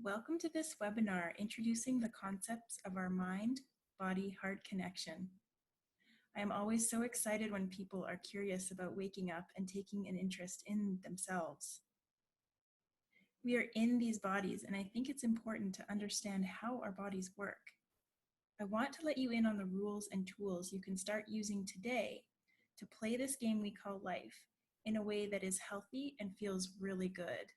Welcome to this webinar introducing the concepts of our mind-body-heart connection. I am always so excited when people are curious about waking up and taking an interest in themselves. We are in these bodies, and I think it's important to understand how our bodies work. I want to let you in on the rules and tools you can start using today to play this game we call life in a way that is healthy and feels really good.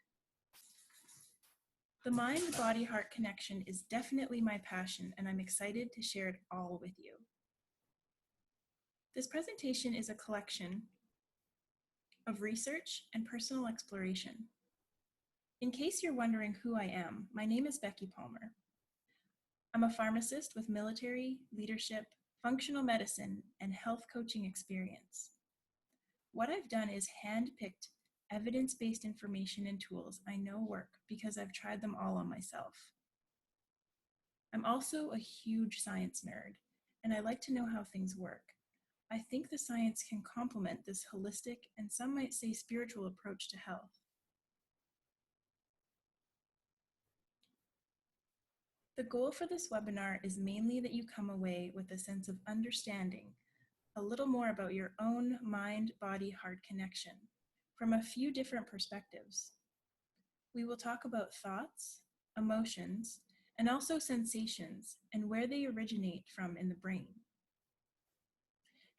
The mind-body-heart connection is definitely my passion, and I'm excited to share it all with you. This presentation is a collection of research and personal exploration. In case you're wondering who I am, my name is Becky Palmer. I'm a pharmacist with military, leadership, functional medicine, and health coaching experience. What I've done is hand-picked evidence-based information and tools I know work because I've tried them all on myself. I'm also a huge science nerd, and I like to know how things work. I think the science can complement this holistic and some might say spiritual approach to health. The goal for this webinar is mainly that you come away with a sense of understanding a little more about your own mind-body-heart connection from a few different perspectives. We will talk about thoughts, emotions, and also sensations and where they originate from in the brain.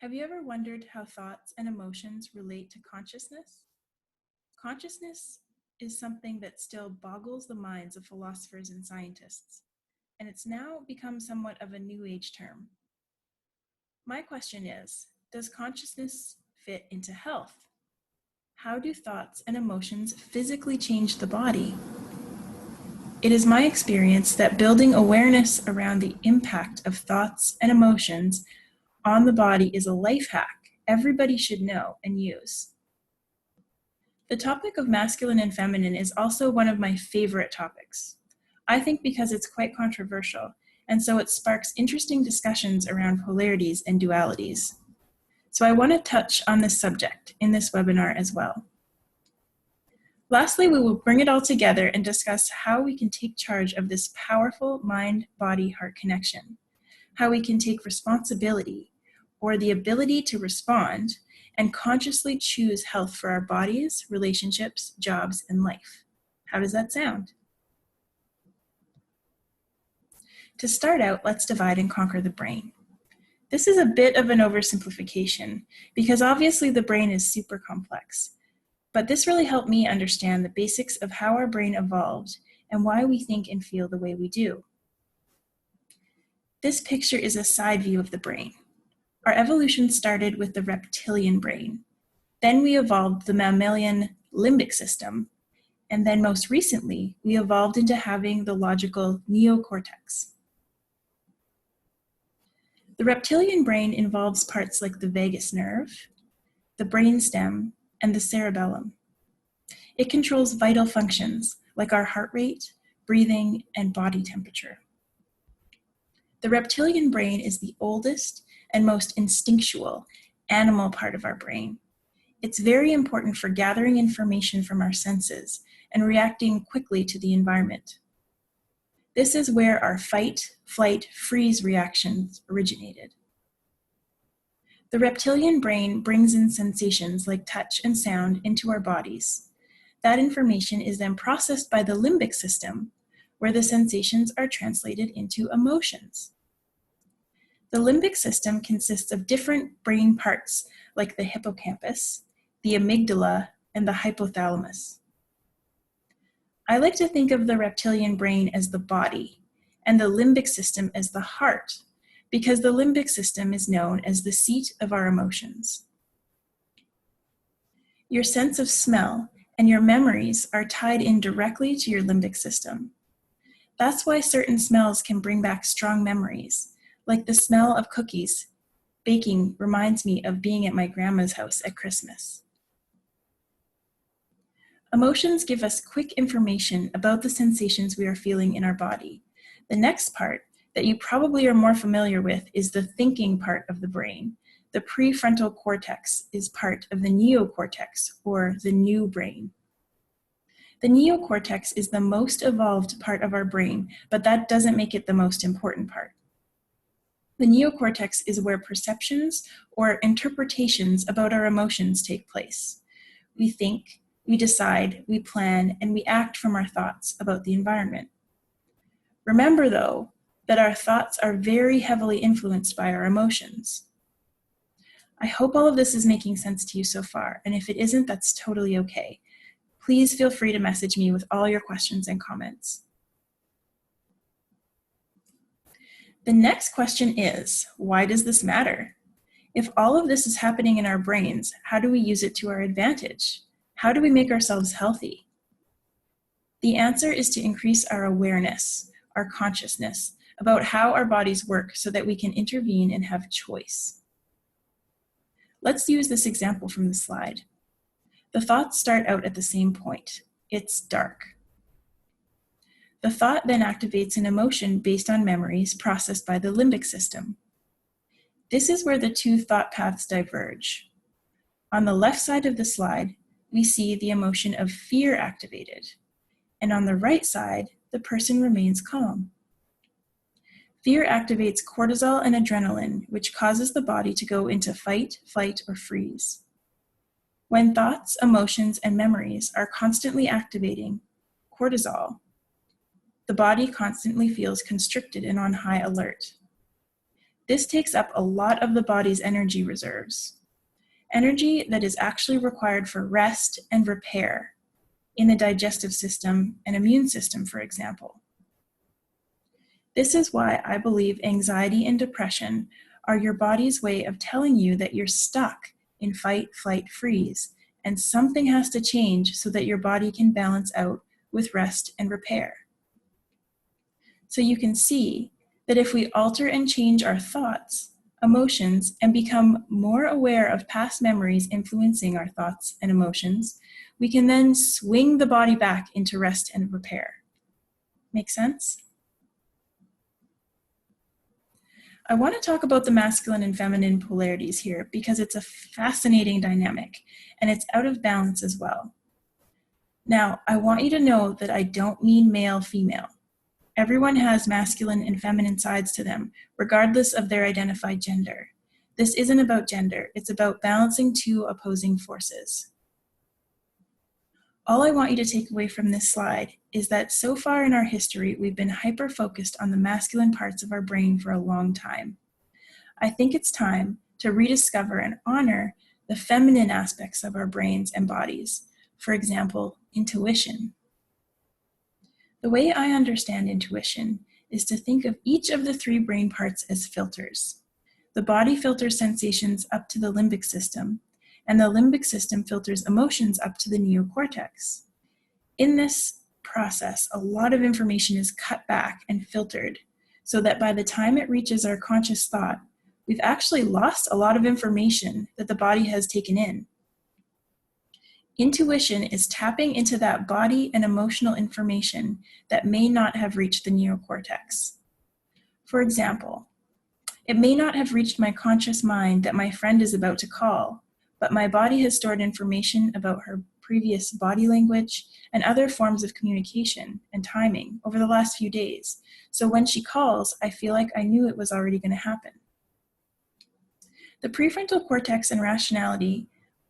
Have you ever wondered how thoughts and emotions relate to consciousness? Consciousness is something that still boggles the minds of philosophers and scientists, and it's now become somewhat of a new age term. My question is, does consciousness fit into health? How do thoughts and emotions physically change the body? It is my experience that building awareness around the impact of thoughts and emotions on the body is a life hack everybody should know and use. The topic of masculine and feminine is also one of my favorite topics. I think because it's quite controversial, and so it sparks interesting discussions around polarities and dualities. So I want to touch on this subject in this webinar as well. Lastly, we will bring it all together and discuss how we can take charge of this powerful mind-body-heart connection, how we can take responsibility or the ability to respond and consciously choose health for our bodies, relationships, jobs, and life. How does that sound? To start out, let's divide and conquer the brain. This is a bit of an oversimplification because obviously the brain is super complex, but this really helped me understand the basics of how our brain evolved and why we think and feel the way we do. This picture is a side view of the brain. Our evolution started with the reptilian brain. Then we evolved the mammalian limbic system, and then most recently, we evolved into having the logical neocortex. The reptilian brain involves parts like the vagus nerve, the brainstem, and the cerebellum. It controls vital functions like our heart rate, breathing, and body temperature. The reptilian brain is the oldest and most instinctual animal part of our brain. It's very important for gathering information from our senses and reacting quickly to the environment. This is where our fight, flight, freeze reactions originated. The reptilian brain brings in sensations like touch and sound into our bodies. That information is then processed by the limbic system, where the sensations are translated into emotions. The limbic system consists of different brain parts like the hippocampus, the amygdala, and the hypothalamus. I like to think of the reptilian brain as the body and the limbic system as the heart, because the limbic system is known as the seat of our emotions. Your sense of smell and your memories are tied in directly to your limbic system. That's why certain smells can bring back strong memories, like the smell of cookies. Baking reminds me of being at my grandma's house at Christmas. Emotions give us quick information about the sensations we are feeling in our body. The next part that you probably are more familiar with is the thinking part of the brain. The prefrontal cortex is part of the neocortex, or the new brain. The neocortex is the most evolved part of our brain, but that doesn't make it the most important part. The neocortex is where perceptions or interpretations about our emotions take place. We think, we decide, we plan, and we act from our thoughts about the environment. Remember, though, that our thoughts are very heavily influenced by our emotions. I hope all of this is making sense to you so far, and if it isn't, that's totally okay. Please feel free to message me with all your questions and comments. The next question is, why does this matter? If all of this is happening in our brains, how do we use it to our advantage? How do we make ourselves healthy? The answer is to increase our awareness, our consciousness, about how our bodies work so that we can intervene and have choice. Let's use this example from the slide. The thoughts start out at the same point. It's dark. The thought then activates an emotion based on memories processed by the limbic system. This is where the two thought paths diverge. On the left side of the slide, we see the emotion of fear activated, and on the right side, the person remains calm. Fear activates cortisol and adrenaline, which causes the body to go into fight, flight, or freeze. When thoughts, emotions, and memories are constantly activating cortisol, the body constantly feels constricted and on high alert. This takes up a lot of the body's energy reserves, energy that is actually required for rest and repair in the digestive system and immune system, for example. This is why I believe anxiety and depression are your body's way of telling you that you're stuck in fight, flight, freeze, and something has to change so that your body can balance out with rest and repair. So you can see that if we alter and change our thoughts, emotions, and become more aware of past memories influencing our thoughts and emotions, we can then swing the body back into rest and repair. Make sense? I want to talk about the masculine and feminine polarities here because it's a fascinating dynamic and it's out of balance as well. Now, I want you to know that I don't mean male-female. Everyone has masculine and feminine sides to them, regardless of their identified gender. This isn't about gender, it's about balancing two opposing forces. All I want you to take away from this slide is that so far in our history, we've been hyper-focused on the masculine parts of our brain for a long time. I think it's time to rediscover and honor the feminine aspects of our brains and bodies. For example, intuition. The way I understand intuition is to think of each of the three brain parts as filters. The body filters sensations up to the limbic system, and the limbic system filters emotions up to the neocortex. In this process, a lot of information is cut back and filtered so that by the time it reaches our conscious thought, we've actually lost a lot of information that the body has taken in. Intuition is tapping into that body and emotional information that may not have reached the neocortex. For example, it may not have reached my conscious mind that my friend is about to call, but my body has stored information about her previous body language and other forms of communication and timing over the last few days. So when she calls, I feel like I knew it was already going to happen. The prefrontal cortex and rationality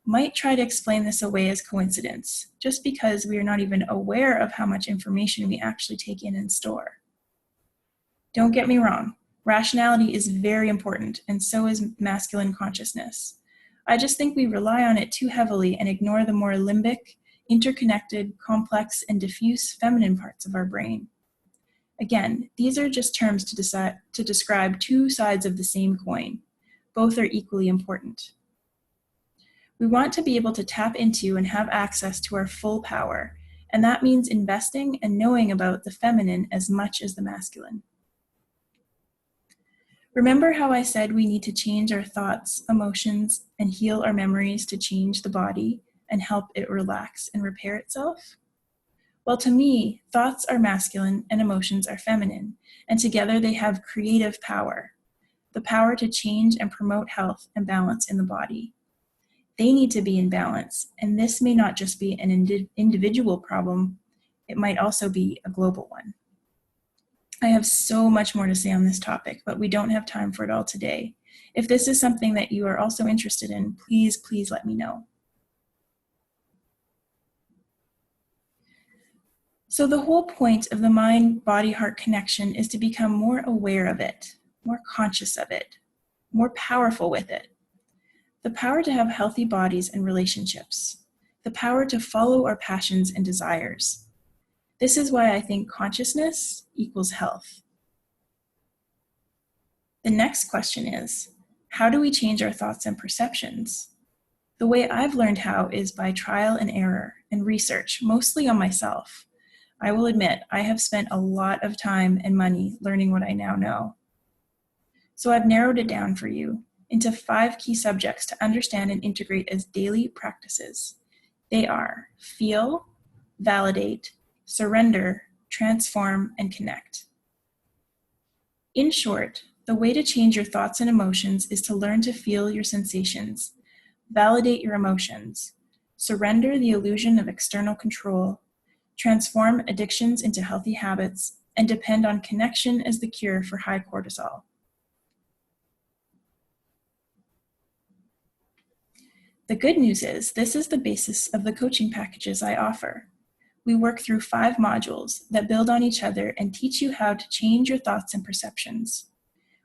might try to explain this away as coincidence, just because we are not even aware of how much information we actually take in and store. Don't get me wrong, rationality is very important, and so is masculine consciousness. I just think we rely on it too heavily and ignore the more limbic, interconnected, complex, and diffuse feminine parts of our brain. Again, these are just terms to describe two sides of the same coin. Both are equally important. We want to be able to tap into and have access to our full power, and that means investing and knowing about the feminine as much as the masculine. Remember how I said we need to change our thoughts, emotions, and heal our memories to change the body and help it relax and repair itself? Well, to me, thoughts are masculine and emotions are feminine, and together they have creative power, the power to change and promote health and balance in the body. They need to be in balance, and this may not just be an individual problem, It might also be a global one. I have so much more to say on this topic, but we don't have time for it all today. If this is something that you are also interested in, please, please let me know. So the whole point of the mind-body-heart connection is to become more aware of it, more conscious of it, more powerful with it. The power to have healthy bodies and relationships. The power to follow our passions and desires. This is why I think consciousness equals health. The next question is, how do we change our thoughts and perceptions? The way I've learned how is by trial and error and research, mostly on myself. I will admit, I have spent a lot of time and money learning what I now know. So I've narrowed it down for you into 5 key subjects to understand and integrate as daily practices. They are feel, validate, surrender, transform, and connect. In short, the way to change your thoughts and emotions is to learn to feel your sensations, validate your emotions, surrender the illusion of external control, transform addictions into healthy habits, and depend on connection as the cure for high cortisol. The good news is this is the basis of the coaching packages I offer. We work through 5 modules that build on each other and teach you how to change your thoughts and perceptions.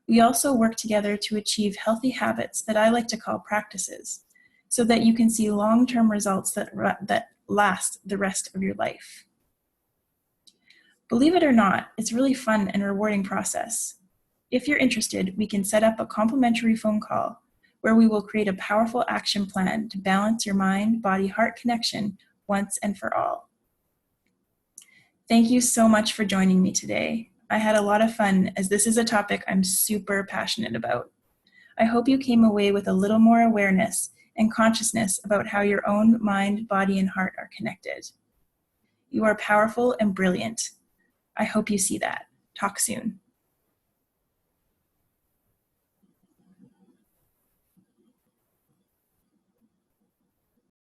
We also work together to achieve healthy habits that I like to call practices, so that you can see long-term results that last the rest of your life. Believe it or not, it's a really fun and rewarding process. If you're interested, we can set up a complimentary phone call where we will create a powerful action plan to balance your mind, body, heart connection once and for all. Thank you so much for joining me today. I had a lot of fun as this is a topic I'm super passionate about. I hope you came away with a little more awareness and consciousness about how your own mind, body, and heart are connected. You are powerful and brilliant. I hope you see that. Talk soon.